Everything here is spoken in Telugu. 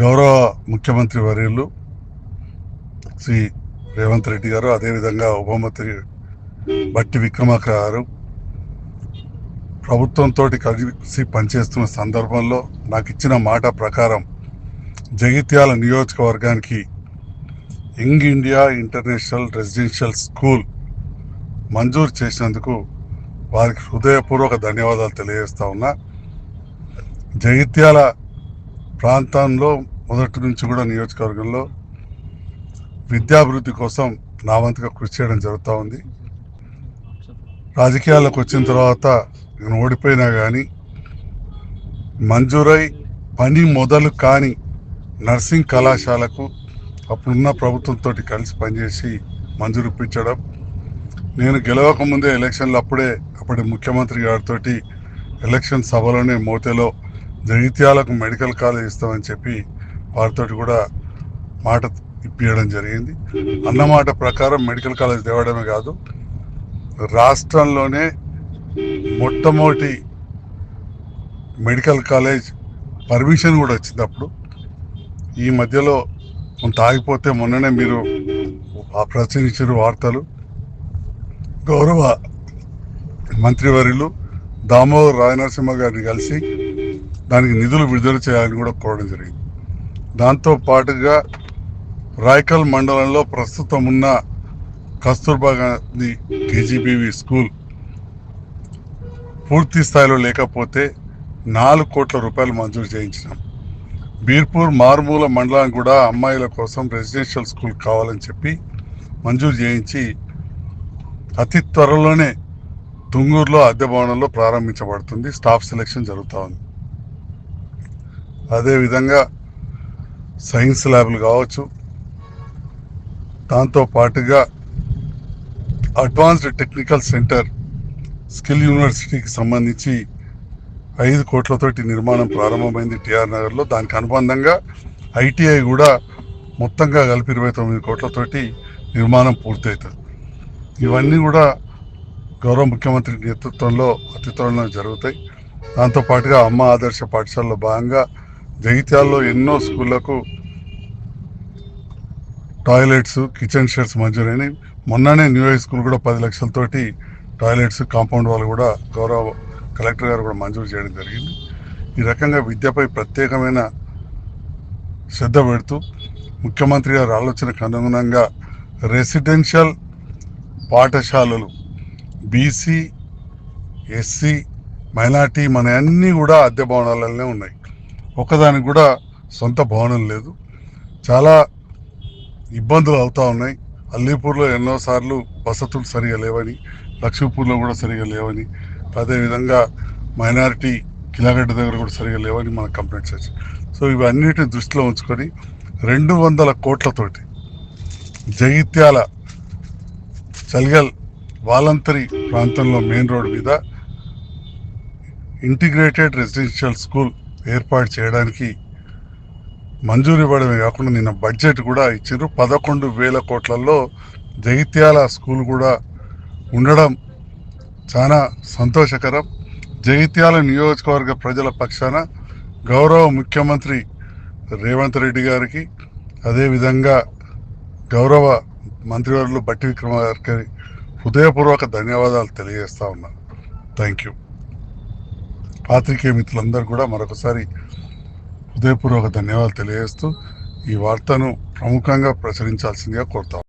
గౌరవ ముఖ్యమంత్రి వర్యులు శ్రీ రేవంత్ రెడ్డి గారు, అదేవిధంగా ఉప మంత్రి బట్టి విక్రమార్క గారు ప్రభుత్వంతో కలిసి పనిచేస్తున్న సందర్భంలో నాకు ఇచ్చిన మాట ప్రకారం జగిత్యాల నియోజకవర్గానికి young India international residential school మంజూరు చేసినందుకు వారికి హృదయపూర్వక ధన్యవాదాలు తెలియజేస్తా ఉన్నా. జగిత్యాల ప్రాంతంలో మొదటి నుంచి కూడా నియోజకవర్గంలో విద్యాభివృద్ధి కోసం నా వంతుగా కృషి చేయడం జరుగుతూ ఉంది. రాజకీయాల్లోకి వచ్చిన తర్వాత నేను ఓడిపోయినా కానీ మంజూరై పని మొదలు కాని నర్సింగ్ కళాశాలకు అప్పుడున్న ప్రభుత్వంతో కలిసి పనిచేసి మంజూరు ఇప్పించడం, నేను గెలవకముందే ఎలక్షన్లు అప్పటి ముఖ్యమంత్రి గారితో ఎలక్షన్ సభలోనే మోతేలో జగిత్యాలకు మెడికల్ కాలేజ్ ఇస్తామని చెప్పి వారితో కూడా మాట ఇప్పించడం జరిగింది. అన్నమాట ప్రకారం మెడికల్ కాలేజ్ తేవడమే కాదు, రాష్ట్రంలోనే మొట్టమొదటి మెడికల్ కాలేజ్ పర్మిషన్ కూడా వచ్చింది. అప్పుడు ఈ మధ్యలో కొంత ఆగిపోతే మొన్ననే మీరు ప్రచురించిన వార్తలు గౌరవ మంత్రివర్యులు దామోదర్ రాజనరసింహ గారిని కలిసి దానికి నిధులు విడుదల చేయాలని కూడా కోరడం జరిగింది. దాంతో పాటుగా రాయకల్ మండలంలో ప్రస్తుతం ఉన్న కస్తూర్బా గాంధీ కేజీబీవి స్కూల్ పూర్తి స్థాయిలో లేకపోతే 4 కోట్ల రూపాయలు మంజూరు చేయించినాం. బీర్పూర్ మారుమూల మండలానికి కూడా అమ్మాయిల కోసం రెసిడెన్షియల్ స్కూల్ కావాలని చెప్పి మంజూరు చేయించి అతి త్వరలోనే తుంగూరులో అద్దె భవనంలో ప్రారంభించబడుతుంది. స్టాఫ్ సెలెక్షన్ జరుగుతూ ఉంది. అదేవిధంగా సైన్స్ ల్యాబ్లు కావచ్చు, దాంతో పాటుగా అడ్వాన్స్డ్ టెక్నికల్ సెంటర్ స్కిల్ యూనివర్సిటీకి సంబంధించి 5 కోట్లతోటి నిర్మాణం ప్రారంభమైంది టిఆర్ నగర్లో. దానికి అనుబంధంగా ఐటీఐ కూడా మొత్తంగా కలిపి 29 కోట్లతోటి నిర్మాణం పూర్తవుతుంది. ఇవన్నీ కూడా గౌరవ ముఖ్యమంత్రి నేతృత్వంలో అతి త్వరలో జరుగుతాయి. దాంతోపాటుగా అమ్మ ఆదర్శ పాఠశాలలో భాగంగా జగిత్యాలలో ఎన్నో స్కూళ్లకు టాయిలెట్స్, కిచెన్ షెడ్స్ మంజూరైనవి. మొన్ననే న్యూ హై స్కూల్ కూడా 10 లక్షలతోటి టాయిలెట్స్, కాంపౌండ్ వాళ్ళు కూడా గౌరవ కలెక్టర్ గారు కూడా మంజూరు చేయడం జరిగింది. ఈ రకంగా విద్యపై ప్రత్యేకమైన శ్రద్ధ పెడుతూ ముఖ్యమంత్రి గారి ఆలోచనకు అనుగుణంగా రెసిడెన్షియల్ పాఠశాలలు బీసీ, ఎస్సీ, మైనార్టీ మన అన్నీ కూడా అద్దె భవనాలనే ఉన్నాయి. ఒకదానికి కూడా సొంత భవనం లేదు. చాలా ఇబ్బందులు అవుతూ ఉన్నాయి. అల్లీపూర్లో ఎన్నోసార్లు వసతులు సరిగా లేవని, లక్ష్మీపూర్లో కూడా సరిగా లేవని, అదేవిధంగా మైనారిటీ కిలాగడ్డ దగ్గర కూడా సరిగా లేవని మన కంప్లైంట్స్ వచ్చాయి. సో ఇవన్నిటిని దృష్టిలో ఉంచుకొని 200 కోట్లతోటి జగిత్యాల చల్గల్ వాలంతరి ప్రాంతంలో మెయిన్ రోడ్ మీద ఇంటిగ్రేటెడ్ రెసిడెన్షియల్ స్కూల్ ఏర్పాటు చేయడానికి మంజూరు ఇవ్వడమే కాకుండా నిన్న బడ్జెట్ కూడా ఇచ్చారు. 11,000 కోట్లలో జగిత్యాల స్కూల్ కూడా ఉండడం చాలా సంతోషకరం. జగిత్యాల నియోజకవర్గ ప్రజల పక్షాన గౌరవ ముఖ్యమంత్రి రేవంత్ రెడ్డి గారికి, అదేవిధంగా గౌరవ మంత్రివర్యులు బట్టి విక్రమార్క గారికి హృదయపూర్వక ధన్యవాదాలు తెలియజేస్తా ఉన్నాను. Thank you. పాత్రికేయ మిత్రులందరూ కూడా మరొకసారి హృదయపూర్వక ధన్యవాదాలు తెలియజేస్తూ ఈ వార్తను ప్రముఖంగా ప్రచురించాల్సిందిగా కోరుతాం.